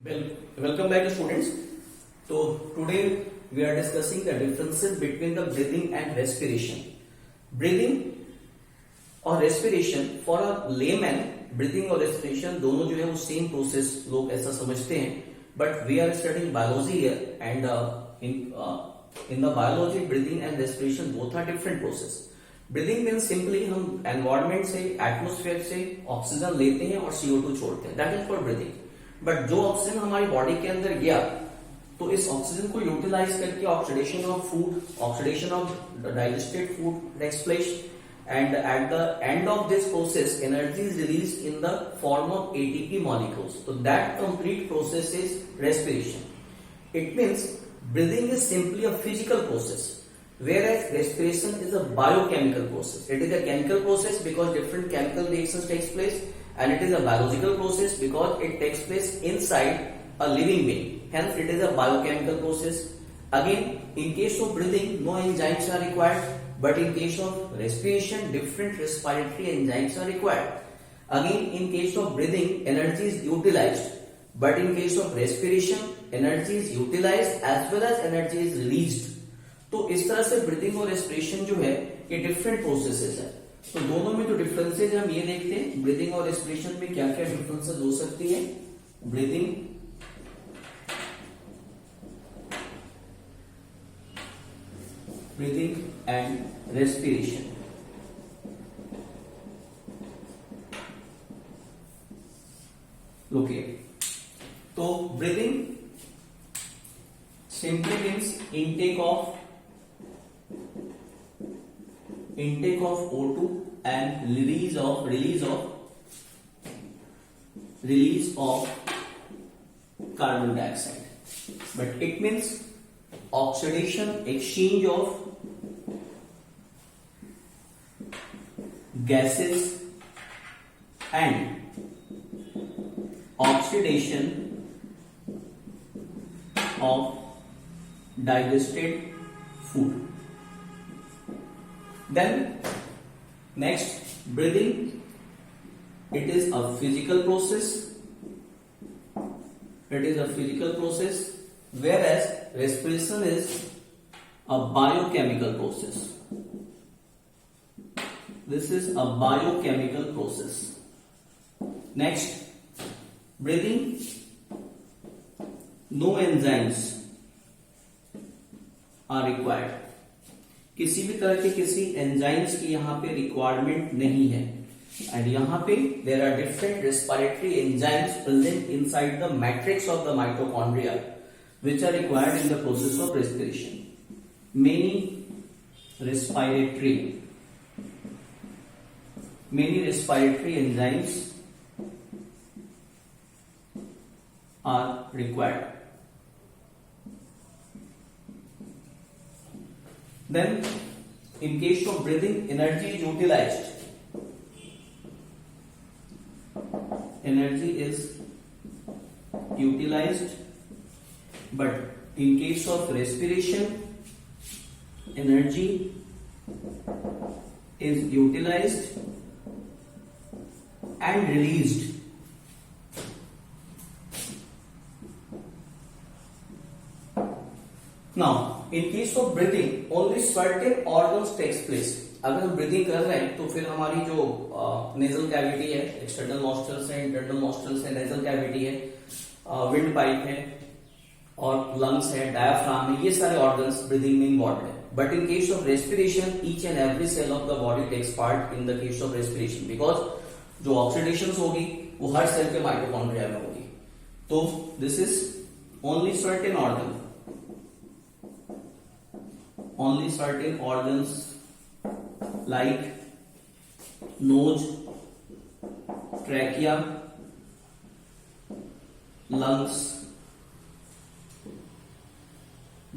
Well, welcome back students. So today we are discussing the differences between the breathing and respiration. Breathing और respiration for a layman, breathing और respiration दोनों जो है वो same process लोग ऐसा समझते हैं. But we are studying biology here and in the biology breathing and respiration both are different process. Breathing means simply हम environment से atmosphere से ऑक्सीजन लेते हैं और CO2 छोड़ते हैं. That is for breathing. But जो ऑक्सीजन हमारी बॉडी के अंदर गया तो इस ऑक्सीजन को यूटिलाइज करके oxidation of food, oxidation of digested food takes place and at the end of this process energy is released in the form of ATP molecules. तो that complete process is respiration. It means breathing is simply a physical process whereas respiration is a biochemical process. It is a chemical process because different chemical reactions takes place, and it is a biological process because it takes place inside a living being. Hence it is a biochemical process. Again, in case of breathing no enzymes are required, but in case of respiration different respiratory enzymes are required. Again, in case of breathing energy is utilized, but in case of respiration energy is utilized as well as energy is released. तो इस तरह से breathing और respiration जो है ये different processes है. तो दोनों में जो डिफरेंसेज हम ये देखते हैं ब्रीदिंग और रेस्पिरेशन में क्या क्या डिफरेंसेस हो सकती है. Breathing and respiration. ओके, तो breathing simply means intake of O2 and release of carbon dioxide. But it means oxidation, exchange of gases and oxidation of digested food. Then next, breathing, it is a physical process. Whereas respiration is a biochemical process. This is a biochemical process. Next, breathing, no enzymes are required. किसी भी तरह के किसी enzymes की यहाँ पे requirement नहीं है. एंड यहाँ पे there are different respiratory enzymes present inside the matrix of the mitochondria which are required in the process of respiration. Many respiratory enzymes are required. Then, in case of breathing, energy is utilized. But in case of respiration, energy is utilized and released. Now, in case of breathing, only certain organs takes place. अगर हम breathing कर रहे हैं तो फिर हमारी जो nasal cavity है, एक्सटर्नल नॉस्ट्रल्स है, इंटरनल नॉस्ट्रल्स है, नेजल कैविटी है, विंड पाइप है और लंग्स है, डायाफ्राम है, ये सारे ऑर्गन्स ब्रीदिंग में इन्वॉल्व है. But in case of respiration each and every cell of the body takes part in the case of respiration because जो ऑक्सीडेशन होगी वो हर सेल के माइटोकॉन्ड्रिया में होगी. तो this is only certain organ. Only certain organs like nose, trachea, lungs,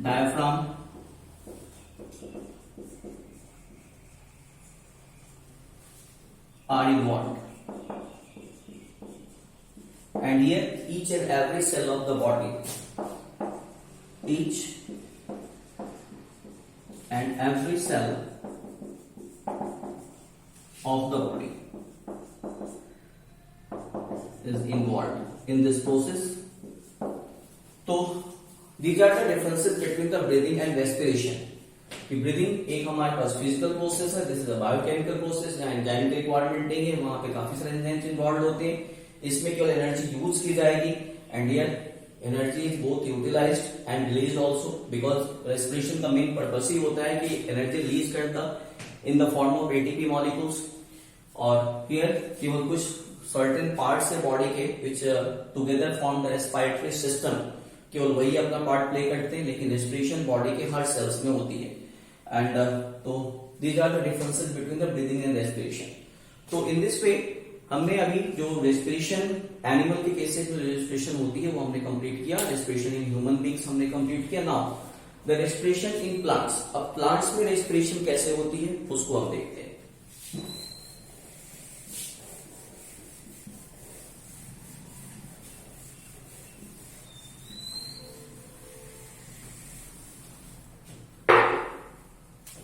diaphragm, are involved. And here each and every cell of the body, each and every cell of the body is involved in this process तो these are the differences between the breathing and respiration. कि breathing एक हमारे पास physical process है, this is a biochemical process, जहां enzyme की requirement नहीं है, वहां पे काफी सारे एंजाइम्स इन्वॉल्व होते हैं। इसमें केवल एनर्जी यूज की जाएगी and here energy is both utilised and released also, because respiration का मेन पर्पस ही होता है कि एनर्जी रिलीज करता in the form of ATP molecules. और हियर केवल कुछ सर्टेन पार्ट्स है बॉडी के which together form the respiratory system, केवल वही अपना पार्ट प्ले करते हैं, लेकिन रेस्पिरेशन बॉडी के हर सेल्स में होती है। एंड तो these are the differences between the breathing and respiration. तो इन दिस वे हमने अभी जो रेस्पिरेशन एनिमल के केसेस में रेस्पिरेशन होती है वो हमने कंप्लीट किया, रेस्पिरेशन इन ह्यूमन बींग्स हमने कंप्लीट किया। Now the respiration in plants, अब प्लांट्स में रेस्पिरेशन कैसे होती है उसको हम देखते हैं।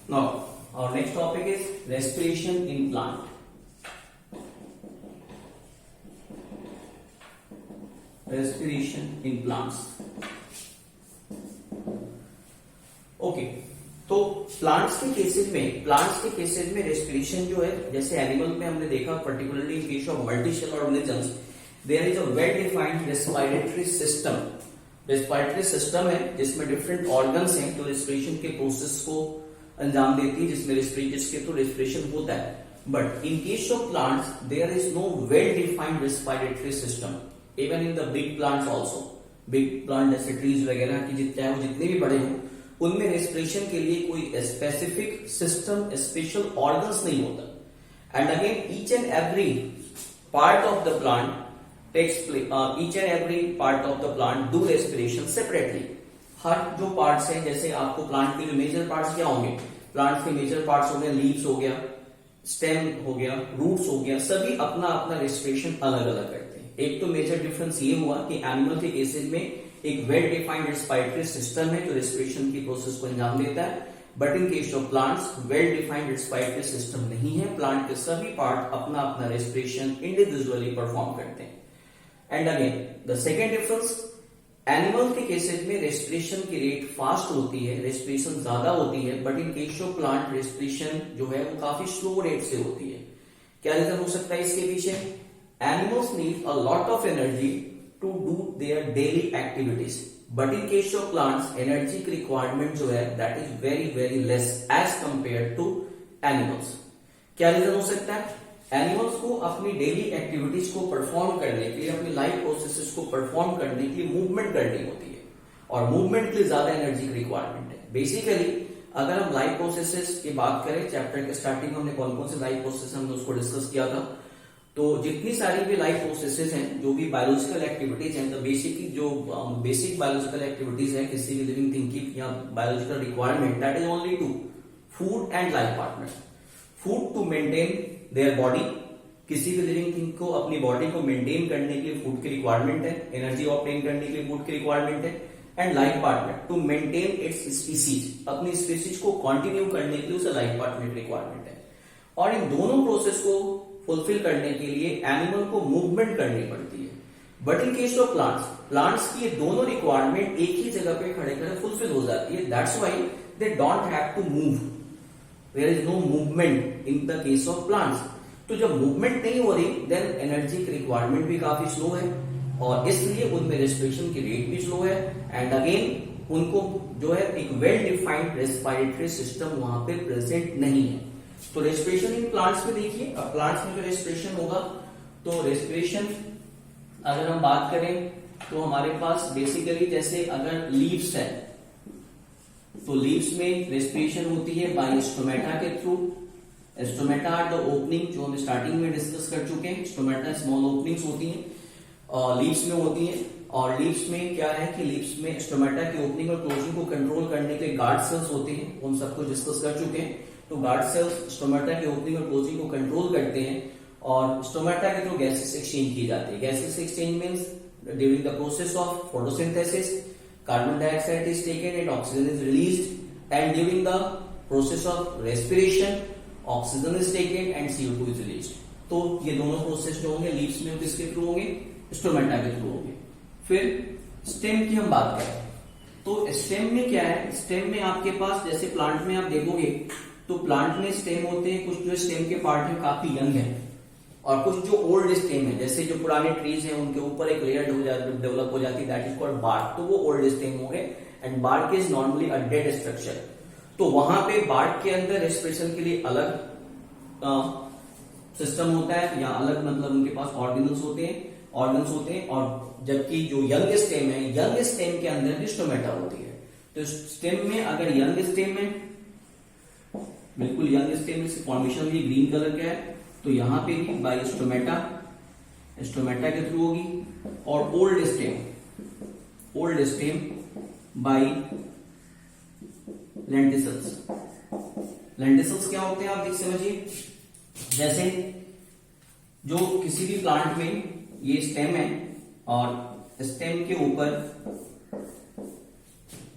Now, our next topic is respiration in plant. Respiration in plants. Okay, तो प्लांट्स के केसेस में रेस्पिरेशन जो है, जैसे एनिमल में हमने देखा particularly in case of multicellular organisms there is a well defined respiratory system. Respiratory system है जिसमें डिफरेंट ऑर्गन्स हैं जो रेस्पिरेशन के प्रोसेस को अंजाम देती है, जिसके थ्रू रेस्पिरेशन होता है। But in case of plants there is no well defined respiratory system even in the big plants also. Big plant जैसे ट्रीज वगैरह की चाहे वो जितने भी बड़े हों, उनमें रेस्पिरेशन के लिए कोई स्पेसिफिक सिस्टम, स्पेशल ऑर्गन्स नहीं होता। And again each and every part of the plant takes each and every part of the plant do respiration separately. हर जो पार्ट्स हैं, जैसे आपको प्लांट के जो मेजर पार्ट्स क्या होंगे, प्लांट के मेजर पार्ट्स हो गए, लीव्स हो गया, स्टेम हो गया, रूट्स हो गया, सभी अपना अपना रेस्पिरेशन अलग अलग करते हैं। एक तो मेजर डिफरेंस ये हुआ कि एनिमल के केसेस में एक वेल डिफाइंड रेस्पिरेटरी सिस्टम है जो रेस्पिरेशन की प्रोसेस को अंजाम देता है, but in case of plants well defined respiratory system नहीं है। प्लांट के सभी पार्ट अपना अपना रेस्पिरेशन इंडिविजुअली परफॉर्म करते हैं। And again the second difference, animal के केसेस में रेस्पिरेशन की रेट फास्ट होती है, रेस्पिरेशन ज्यादा होती है, but in case of plant respiration जो है वो काफी स्लो रेट से होती है। क्या रीजन हो सकता है इसके पीछे? Animals need a lot of energy to do their daily activities, but in case of plants energy की रिक्वायरमेंट जो है that is very very less as compare to animals. क्या रीजन हो सकता है? एनिमल्स को अपनी डेली एक्टिविटीज को परफॉर्म करने के लिए, अपनी लाइफ प्रोसेसेस को परफॉर्म करने के लिए मूवमेंट करनी होती है, और मूवमेंट के लिए ज्यादा एनर्जी की रिक्वायरमेंट है। बेसिकली अगर हम लाइफ प्रोसेसेस की बात करें, चैप्टर के स्टार्टिंग में हमने कौन कौन से लाइफ प्रोसेस हमने उसको डिस्कस किया था, तो जितनी सारी भी लाइफ प्रोसेसेस हैं, जो भी बायोलॉजिकल एक्टिविटीज हैं, तो बेसिकली जो बेसिक बायोलॉजिकल एक्टिविटीज है किसी भी लिविंग थिंग की या biological requirement, that is only to food and life partner. Food to maintain their body, किसी भी लिविंग थिंग को अपनी बॉडी को मेंटेन करने के लिए फूड की रिक्वायरमेंट है, एनर्जी ऑब्टेन करने के लिए फूड की रिक्वायरमेंट है। And life partner to maintain its species, अपनी स्पीसीज को कंटिन्यू करने के लिए उसे लाइफ पार्टनर की रिक्वायरमेंट है। और इन दोनों प्रोसेस को फुलफिल करने के लिए एनिमल को मूवमेंट करनी पड़ती है। But in case of plants की ये दोनों रिक्वायरमेंट एक ही जगह पे खड़े खड़े फुलफिल हो जाती है। That's why they don't have to move, there is no movement in the case of plants. तो जब मूवमेंट नहीं हो रही, देन एनर्जी की रिक्वायरमेंट भी काफी स्लो है, और इसलिए उनमें रेस्पिरेशन की रेट भी स्लो है। एंड अगेन उनको जो है एक वेल डिफाइंड रेस्पिरेटरी सिस्टम वहां पे प्रेजेंट नहीं है। तो रेस्पिरेशन इन प्लांट्स में देखिए, अब प्लांट्स में जो रेस्पिरेशन होगा, तो रेस्पिरेशन अगर हम बात करें तो हमारे पास बेसिकली जैसे अगर लीव्स है, तो लीव्स में रेस्पिरेशन होती है बाय स्टोमेटा के through. Stomata are the opening, जो हम स्टार्टिंग में डिस्कस कर चुके हैं। स्टोमेटा स्मॉल ओपनिंग्स होती हैं, लीव्स में होती हैं, और लीव्स में क्या है कि लीव्स में स्टोमेटा की ओपनिंग और क्लोजिंग को कंट्रोल करने के लिए गार्ड सेल्स होते हैं, हम सब कुछ डिस्कस कर चुके हैं। तो गार्ड सेल्स स्टोमेटा की ओपनिंग और क्लोजिंग को कंट्रोल करते हैं, और स्टोमेटा के थ्रू गैसेस एक्सचेंज की जाती है। Gases exchange means during the process of photosynthesis carbon dioxide is taken and oxygen is released, and during the process of respiration oxygen is taken and CO2 is released. तो ये दोनों process जो होंगे leaves में किसके through होंगे? Stomata के through होंगे। फिर स्टेम की हम बात करें तो स्टेम में क्या है, स्टेम में आपके पास जैसे प्लांट में आप देखोगे तो प्लांट में स्टेम होते हैं, कुछ जो स्टेम के पार्ट है काफी यंग है और कुछ जो ओल्ड स्टेम है, जैसे जो पुराने ट्रीज हैं उनके ऊपर एक लेयर डेवलप हो जाती है, दैट इज कॉल्ड बार्क, तो वो ओल्ड स्टेम हो गए and bark is normally a dead structure. तो वहां पे बार्क के अंदर रेस्पिरेशन के लिए अलग सिस्टम होता है या अलग मतलब उनके पास ऑर्गेनल्स होते हैं और जबकि जो यंग स्टेम है, यंग स्टेम के अंदर भी स्टोमेटा होती है। तो स्टेम में अगर यंग स्टेम है, बिल्कुल यंग स्टेम में फॉर्मेशन भी ग्रीन कलर का है, तो यहां पे भी बाय स्टोमेटा के थ्रू होगी, और ओल्ड स्टेम बाय लेंटिसल्स क्या होते हैं आप देख समझिए, जैसे जो किसी भी प्लांट में ये स्टेम है और स्टेम के ऊपर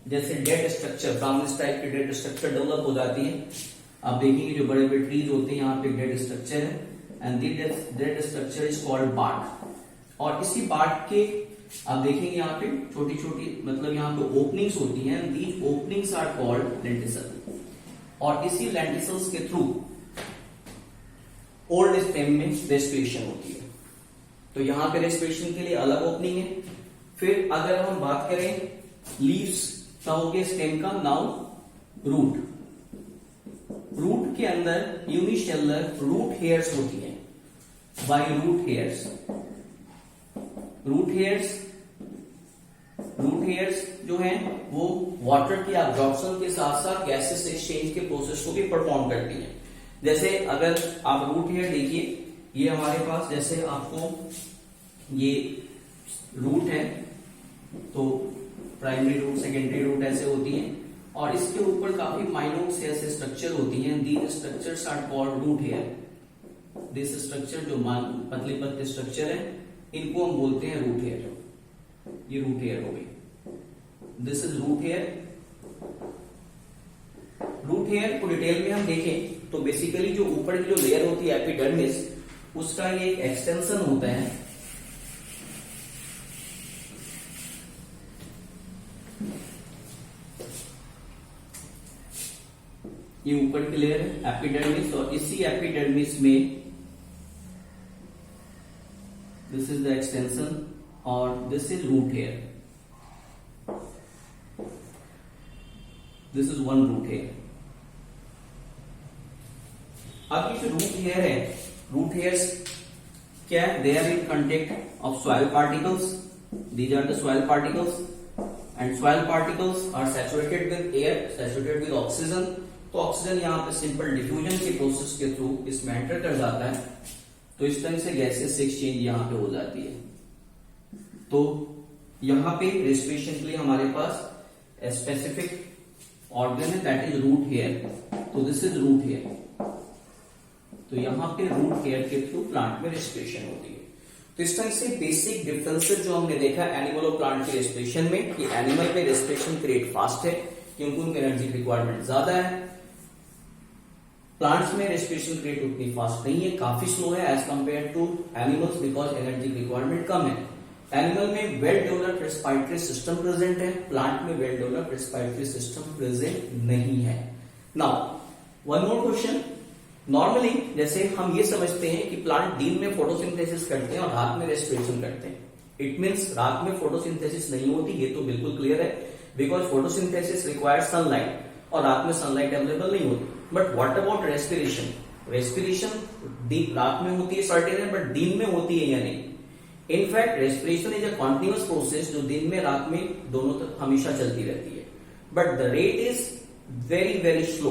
जैसे डेड स्ट्रक्चर, ब्राउनिश टाइप की डेड स्ट्रक्चर डेवलप हो जाती है। आप देखेंगे जो बड़े बड़े ट्रीज होते हैं यहाँ पे डेड स्ट्रक्चर है and dead structure is called bark. और इसी बार्क के आप देखेंगे यहाँ पे छोटी छोटी मतलब यहाँ पे ओपनिंग्स होती हैं, these openings are called lenticel, और इसी लेंटिसल्स के थ्रू ओल्ड स्टेम में रेस्पिरेशन होती है। तो यहां पे रेस्पिरेशन के लिए अलग ओपनिंग है। फिर अगर हम बात करें लीव्स का हो गया स्टेम का, नाउ रूट के अंदर यूनिसेलुलर रूट हेयर्स होती है, बाय रूट हेयर्स जो है वो वाटर की एब्जॉर्प्शन के साथ साथ गैसेस एक्सचेंज के प्रोसेस को भी परफॉर्म करती है। जैसे अगर आप रूट हेयर देखिए, ये हमारे पास जैसे आपको ये रूट है तो प्राइमरी रूट, सेकेंडरी रूट ऐसे होती हैं, और इसके ऊपर काफी माइन्यूट से ऐसे स्ट्रक्चर होती हैं, these structures are called root hair. This structure जो पतले पतले स्ट्रक्चर है इनको हम बोलते हैं रूट हेयर। ये रूट हेयर हो गई, this is root hair. Root hair को डिटेल में हम देखें तो बेसिकली जो ऊपर की जो लेयर होती है एपिडर्मिस, उसका ये एक एक्सटेंशन होता है, ये ऊपर की लेयर है एपिडर्मिस, और इसी एपिडर्मिस में दिस इज द एक्सटेंशन और this is root hair, this is one root hair. अब ये जो रूट हेयर है, रूट हेयर्स क्या है, they are in contact of soil particles, these are the soil particles and soil particles are saturated with air, saturated with oxygen. तो oxygen यहाँ पे simple diffusion के प्रोसेस के थ्रू इसमें enter कर जाता है, तो इस तरह से गैसेस एक्सचेंज यहाँ पे हो जाती है। तो यहाँ पे रेस्पिरेशन के लिए हमारे पास स्पेसिफिक ऑर्गन है, दैट इज रूट हेयर। तो दिस इज रूट हेयर, तो यहां पे रूट हेयर के थ्रू प्लांट में रेस्पिरेशन होती है। तो इस तरह से बेसिक डिफरेंसेस जो हमने देखा एनिमल और प्लांट के रेस्पिरेशन में, कि एनिमल में रेस्पिरेशन रेट फास्ट है क्योंकि उनकी एनर्जी रिक्वायरमेंट ज्यादा है, प्लांट्स में रेस्पिरेशन रेट उतनी फास्ट नहीं है, काफी स्लो है as compare to animals, because energy requirement कम है। एनिमल में well developed respiratory system present है, प्लांट में well developed respiratory system present नहीं है। Now one more question, normally जैसे हम ये समझते हैं कि प्लांट दिन में फोटोसिंथेसिस करते हैं और रात में रेस्पिरेशन करते हैं, इट मींस रात में फोटोसिंथेसिस नहीं होती, ये तो बिल्कुल क्लियर है, बिकॉज फोटोसिंथेसिस रिक्वायर्स सनलाइट और रात में सनलाइट अवेलेबल नहीं होती। But what about respiration, respiration रात में होती है सर्टेन है, बट दिन में होती है या नहीं। In fact respiration is a continuous process जो दिन में रात में दोनों तक हमेशा चलती रहती है, but the rate is very very slow,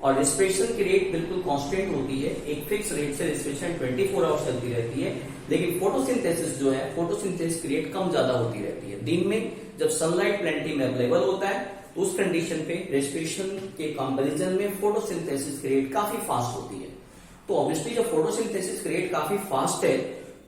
और रेस्पिरेशन की रेट बिल्कुल कांस्टेंट होती है, एक फिक्स रेट से रेस्पिरेशन 24 आवर्स चलती रहती है। लेकिन फोटोसिंथेसिस जो है, फोटोसिंथेसिस की रेट कम ज्यादा होती रहती है। दिन में जब सनलाइट प्लेंटी में अवेलेबल होता है तो उस कंडीशन पे रेस्पिरेशन के कंपैरिजन में फोटोसिंथेसिस की रेट काफी फास्ट होती है। तो ऑब्वियसली जब फोटोसिंथेसिस की रेट काफी फास्ट है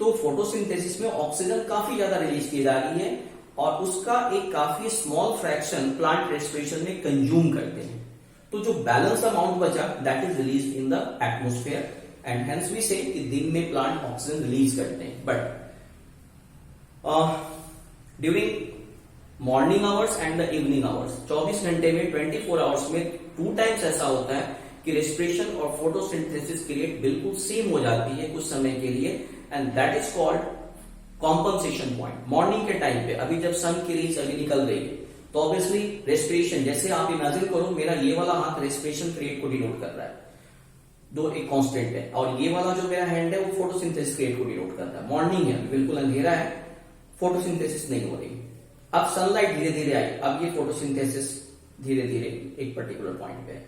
तो फोटोसिंथेसिस में ऑक्सीजन काफी ज्यादा रिलीज की जा रही है, और उसका एक काफी स्मॉल फ्रैक्शन प्लांट रेस्पिरेशन में कंज्यूम करते हैं। तो जो बैलेंस अमाउंट बचा that is release in the atmosphere, and hence we say कि दिन में प्लांट ऑक्सीजन रिलीज करते हैं, but during morning hours and the evening hours. 24 घंटे में 24 आवर्स में 2 टाइम्स ऐसा होता है कि रेस्पिरेशन और फोटोसिंथेसिस की रेट बिल्कुल सेम हो जाती है कुछ समय के लिए, and that is called compensation point. Morning के टाइम पे अभी जब सन की रेज अभी निकल रही है तो ऑब्वियसली रेस्पिरेशन, जैसे आप इमेजिन करो मेरा ये वाला हाथ रेस्पिरेशन रेट को डिनोट कर रहा है, दो एक कांस्टेंट है, और ये वाला जो मेरा हैंड है वो फोटोसिंथेसिस रेट को डिनोट करता है। मॉर्निंग है, बिल्कुल अंधेरा है, फोटोसिंथेसिस नहीं हो रही। अब सनलाइट धीरे धीरे आई, अब ये फोटोसिंथेसिस धीरे धीरे एक पर्टिकुलर पॉइंट पे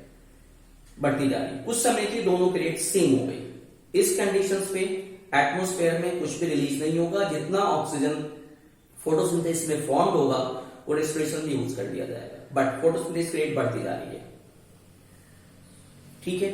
बढ़ती जा रही। कुछ समय की दोनों की रेट सेम हो गई। इस कंडीशंस पे एटमॉस्फेयर में कुछ भी रिलीज नहीं होगा, जितना ऑक्सीजन फोटोसिंथेसिस में फॉर्म होगा वो रेस्पिरेशन में यूज कर लिया जाएगा, बट फोटोसिंथेसिस रेट बढ़ती जा रही है। ठीक है,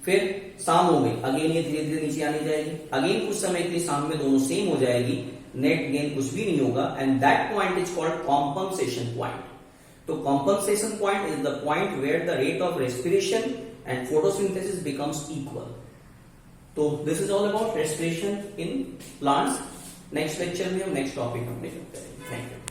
फिर शाम हो गई, अगेन ये धीरे धीरे नीचे आनी जाएगी, अगेन कुछ समय के लिए शाम में दोनों सेम हो जाएगी, नेट गेन कुछ भी नहीं होगा, and that point is called compensation point. तो compensation point is the point where the rate of respiration and photosynthesis becomes equal. तो this is all about respiration in plants. Next lecture में हम next topic अपने करते हैं। Thank you.